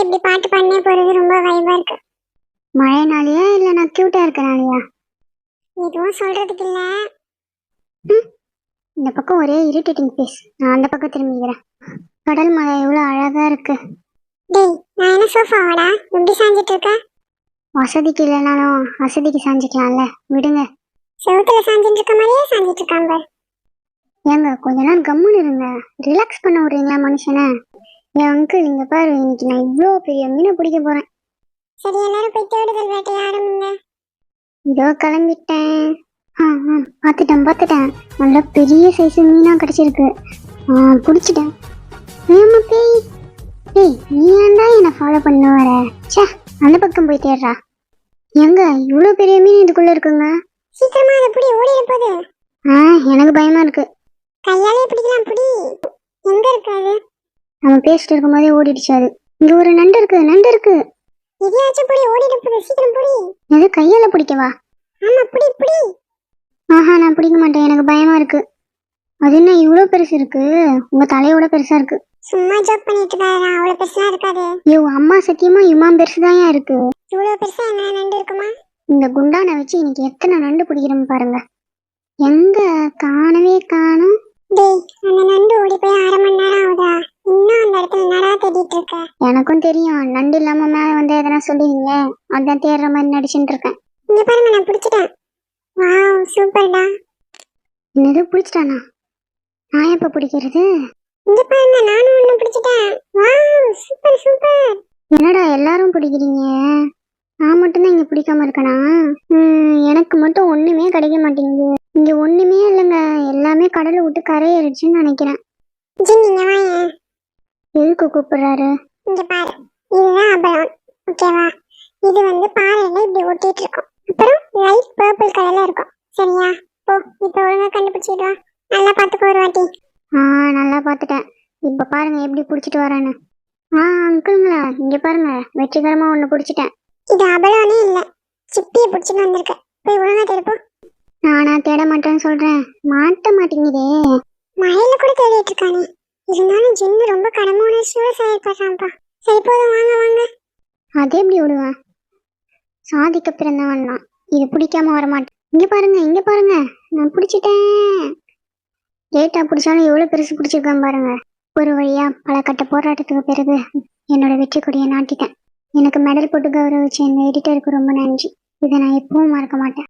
மழையில இப்படி பாட்டு பண்ணே போறது ரொம்ப வைபா இருக்கு. மழைனாலயா இல்ல நான் கியூட்டா இருக்கனாலயா? எதுவும் சொல்றதுக்கு இல்ல. இந்த பக்கம் ஒரே இரிட்டேட்டிங் ஃபேஸ். நான் அந்த பக்கம் திரும்பிக்கிறேன். கடல் மழை எவ்வளவு அழகா இருக்கு. டேய், நான் என்ன சோஃபாவாடா இப்படி சாஞ்சிட்டு இருக்க? வசதிக்கு இல்லைனாலும் வசதிக்கு சாஞ்சிக்கலாம்ல, விடுங்க. செவுத்துல சாஞ்சிட்டு இருக்க மாதிரியே சாஞ்சிட்டு இருக்கான் பாரு. ஏங்க கொஞ்ச நேரம் கம்முன்னு இருங்க, ரிலாக்ஸ் பண்ண விடுறீங்களா மனுஷனை? என் அங்கிள் இங்க பாரு, இன்னைக்கு நான் இவ்வளோ பெரிய மீனை பிடிக்க போறேன். சரி, எல்லாரும் போய் தேடுதல் வேட்டையை ஆரம்பிங்க. இதோ கிளம்பிட்டேன். பார்த்துட்டேன். நல்லா பெரிய சைஸ் மீனா கிடைச்சிருக்கு. பிடிச்சிட்டேன். ஏமா பேய், டேய் நீ ஏன்டா என்னை ஃபாலோ பண்ண வர? சே, அந்த பக்கம் போய் தேடுறா. எங்க இவ்வளோ பெரிய மீன் இதுக்குள்ள இருக்குங்க? சீக்கிரமா அதை பிடி, ஓடிட போகுது. எனக்கு பயமா இருக்கு. கையாலே பிடிக்கலாம், பிடி. எங்க இருக்காது? நம்ம பேசிட்டு இருக்கும் போதே ஓடிடுச்சு அது. இங்க ஒரு நண்டு இருக்கு. எதையாச்சும் பிடி, ஓடிட போகுது, சீக்கிரம் பிடி. எது கையால பிடிக்கவா? ஆமா, பிடி. நான் பிடிக்க மாட்டேன், எனக்கு பயமா இருக்கு. அது என்ன இவ்வளோ பெருசு இருக்கு? உங்க தலையோட பெருசா இருக்கு. சும்மா ஜோக் பண்ணிட்டு இருக்காதா, அவ்வளவு பெருசா இருக்காது. ஐயோ அம்மா, சத்தியமா இம்மா பெருசுதான் இருக்கு. இவ்வளவு பெருசா என்ன நண்டு இருக்குமா? இந்த குண்டானை வச்சு இன்னைக்கு எத்தனை நண்டு பிடிக்கிறோம் பாருங்க. எங்க காணவே காணும். டேய், அந்த நண்டு ஓடி போய் 1/2 மணி நேரம் ஆகுதா? இன்னும் அந்த இடத்துல நடா தேடிட்டு இருக்க? எனக்கும் தெரியும், நண்டு இல்லாம மேல வந்து எதனா சொல்லுவீங்க, அதான் தேடுற மாதிரி நடிச்சுட்டு இருக்கேன். இங்க பாருங்க, நான் பிடிச்சிட்டேன். வாவ், சூப்பர்டா. என்னது பிடிச்சிட்டானா? நான் எப்ப பிடிக்கிறது? இங்க பாருங்க, நானும் ஒண்ணு பிடிச்சிட்டேன். Wow, super. என்னடா எல்லாரும் பிடிக்கிறீங்க, நான் மட்டும்தான் இங்க பிடிக்காம இருக்கனா? எனக்கு மட்டும் ஒண்ணுமே கிடைக்க மாட்டேங்குது. இங்க ஒண்ணுமே இல்லைங்க, எல்லாமே கடலை விட்டு கரையேறிடுச்சுன்னு நினைக்கிறேன். நீங்க வாங்க. எதுக்கு கூப்பிடுறாரு? இங்க பாரு, இதுதான் அபலம், ஓகேவா? இது வந்து பாறையில இப்படி ஒட்டிட்டு இருக்கும். அப்புறம் லைட் பர்பிள் கலர்ல இருக்கும், சரியா? போ, இப்ப ஒழுங்கா கண்டுபிடிச்சிட்டு வா. நல்லா பாத்துக்கோ ஒரு வாட்டி. நல்லா பாத்துட்டேன். இப்ப பாருங்க எப்படி புடிச்சிட்டு வரேன்னு. அங்கிள்ங்களா, இங்க பாருங்க, வெற்றிகரமா ஒண்ணு புடிச்சிட்டேன். இது அபலம்னே இல்ல, சிப்பியை பிடிச்சிட்டு வந்திருக்க. போய் ஒழுங்கா தேடுப்போ. நானா தேட மாட்டேன்னு சொல்றேன், மாட்ட மாட்டேங்குதே. மழையில கூட தேடிட்டு இருக்கானே. இருந்தாலும் ஜின்னு ரொம்ப கடமை உணர்ச்சியோட செயல்படுறான்ப்பா. சரி போதும், வாங்க. அதே எப்படி விடுவேன்? சாதிக்க பிறந்தவன் தான், இது பிடிக்காம வரமாட்டேன். இங்க பாருங்க, நான் பிடிச்சிட்டேன். லேட்டா பிடிச்சாலும் எவ்வளவு பெருசு பிடிச்சிருக்கேன் பாருங்க. ஒரு வழியா பல கட்ட போராட்டத்துக்கு பிறகு என்னோட வெற்றி கொடியை நாட்டிட்டேன். எனக்கு மெடல் போட்டு கௌரவிச்ச இந்த எடிட்டருக்கு ரொம்ப நன்றி. இதை நான் எப்பவும் மறக்க மாட்டேன்.